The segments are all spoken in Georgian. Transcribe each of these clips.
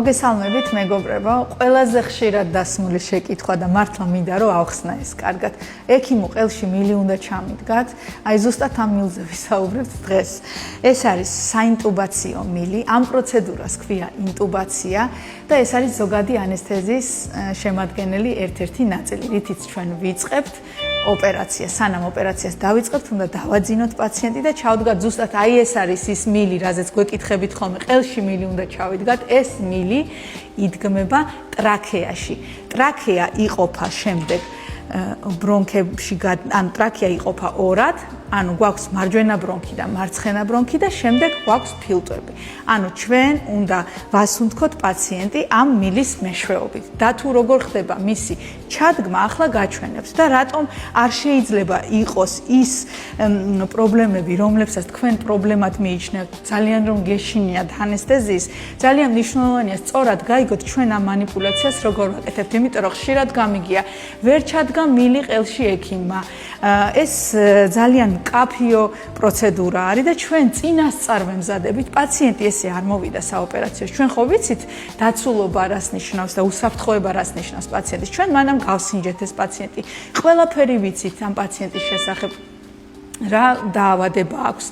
მოგესალმებით მეგობრებო, ყველაზე ხშირად დასმული შეკითხვა და მართლა მინდა რომ ავხსნა ეს კარგად. ექიმო ყელში მილი უნდა ჩამიდგათ, აი ზუსტად ამ მილზე ვისაუბრებთ დღეს. ეს არის საინტუბაციო მილი, ამ პროცედურას ქვია ინტუბაცია და ეს არის ზოგადი ანესთეზიის შემადგენელი ერთ-ერთი ნაწილი, რითიც ჩვენ ვიწყებთ ოპერაციას. სანამ ოპერაციას დავიწყებთ, უნდა დავაძინოთ პაციენტი და ჩავდგათ ზუსტად აი ეს არის ის მილი, რაზეც გვეკითხებით ხოლმე, ყელში მილი უნდა ჩავიდგათ, ეს მილი იდგმება ტრაქეაში. ტრაქეა იყოფა შემდეგ ბრონქებში, ანუ ტრაქეა იყოფა ორად, ანუ გვაქვს მარჯვენა ბრონქი და მარცხენა ბრონქი და შემდეგ გვაქვს ფილტვები. ანუ ჩვენ უნდა ვასუნთქოთ პაციენტი ამ მილის მეშვეობით. და თუ როგორ ხდება მისი ჩადგმა, ახლა გაჩვენებთ და რატომ არ შეიძლება იყოს ის პრობლემები, რომლებსაც თქვენ პრობლემად მიიჩნევთ, ძალიან რომ გეშინიათ ანესთეზიის, ძალიან მნიშვნელოვანია სწორად გაიგოთ ჩვენ ამ манипуляციას როგორ ვაკეთებთ, იმიტომ რომ ხშირად გამიგია, ვერ ჩადგა მილი ყელში ექიმმა. ეს ძალიან კაფიო პროცედურა არის და ჩვენ წინასწარ ვემზადებით პაციენტი ესე არ მოვიდა საოპერაციოში. ჩვენ ხო ვიცით დაცულობა რას ნიშნავს და უსაფრთხოება რას ნიშნავს პაციენტის. ჩვენ მანამ გავსინჯეთ ეს პაციენტი. ყველაფერი ვიცით ამ პაციენტის შესახებ. რა დაავადება აქვს.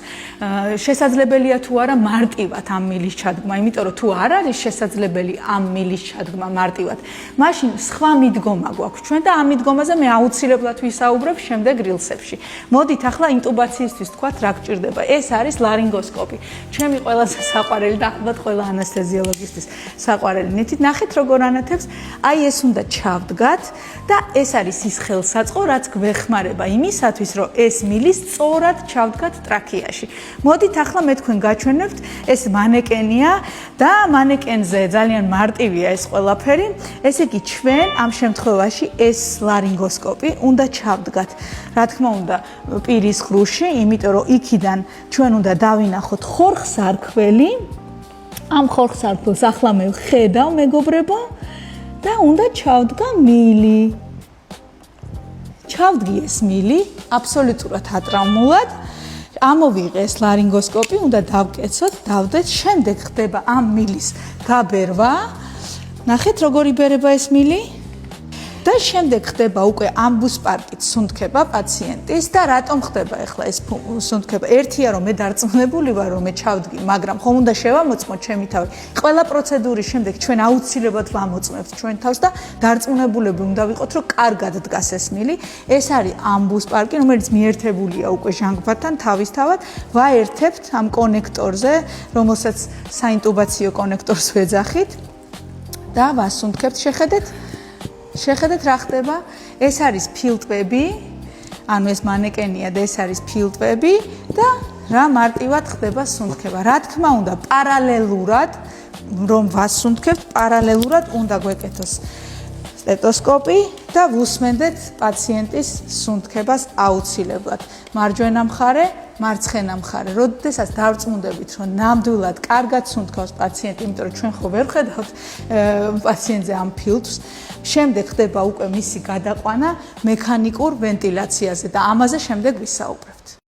შესაძლებელია თუ არა მარტივად ამ მილის ჩადგმა, იმიტომ რომ თუ არ არის შესაძლებელი ამ მილის ჩადგმა მარტივად, მაშინ სხვა მიდგომა გვაქვს ჩვენ და ამ მიდგომაზე მე აუცილებლად ვისაუბრებ შემდეგ რილსებში. მოდით ახლა ინტუბაციისთვის თქვათ რა გჭირდება. ეს არის ლარინგოსკოპი. ჩემი ყველაზე საყვარელი და ალბათ ყველა ანესთეზიოლოგისთვის საყვარელი. ნახეთ როგორ ანათებს. აი ეს უნდა ჩავდგათ და ეს არის ის ხელსაწყო, რაც გვეხმარება იმისათვის, რომ ეს მილი სწორად ჩავდგათ ტრაქეაში. მოდით ახლა მე თქვენ გაჩვენებთ, ეს მანეკენია და მანეკენზე ძალიან მარტივია ეს ყველაფერი. ესე იგი ჩვენ ამ შემთხვევაში ეს ლარინგოსკოპი უნდა ჩავდგათ. რა თქმა უნდა, პირის ღრუში, იმიტომ რომ იქიდან ჩვენ უნდა დავინახოთ ხორხსარქველი. ამ ხორხსარქველს ახლა მე ვხედავ, მეგობრებო, და უნდა ჩავდგა მილი. ჩავდგი ეს მილი აბსოლუტურად ატრაუმულად. ამოვიღე ეს ლარინგოსკოპი, უნდა დავკეცოთ, დავდეთ, შემდეგ ხდება ამ მილის გაბერვა. ნახეთ როგორ იბერება ეს მილი. და შემდეგ ხდება უკვე ამბუსპარტით სუნთქება პაციენტის და რატომ ხდება ახლა ეს სუნთქება? ერთია რომ მე დარწმუნებული ვარ რომ მე ჩავდგი, მაგრამ ხომ უნდა შევამოწმოთ ჩემი თავი. ყველა პროცედურის შემდეგ ჩვენ აუცილებლად ვამოწმებთ ჩვენ თავს და დარწმუნებულები უნდა ვიყოთ რომ კარგად დგას ეს მილი. ეს არის ამბუსპარტი, რომელიც მიერთებულია უკვე ჟანგბადთან თავისთავად. ვაერთებთ ამ კონექტორზე, რომელსაც საინტუბაციო კონექტორს ვეძახით და ვასუნთქებთ. შეხედეთ რა ხდება. ეს არის ფილტვები, ანუ ეს მანეკენია და ეს არის ფილტვები და რა მარტივად ხდება სუნთქება. რა თქმა უნდა, პარალელურად რომ ვასუნთქებთ, პარალელურად უნდა გვეკეთოს სტეტოსკოპი და ვუსმენდეთ პაციენტის სუნთქებას აუცილებლად. მარჯვენა მხარე, მარცხენა მხარე. როდესაც დავწმუნდებით, რომ ნამდვილად კარგად სუნთქავს პაციენტი, იმიტომ რომ ჩვენ ხო ვერ ხედავთ პაციენტზე ამ ფილტვს, შემდეგ ხდება უკვე მისი გადაყვანა მექანიკურ ვენტილაციაზე და ამაზე შემდეგ ვისაუბრებთ.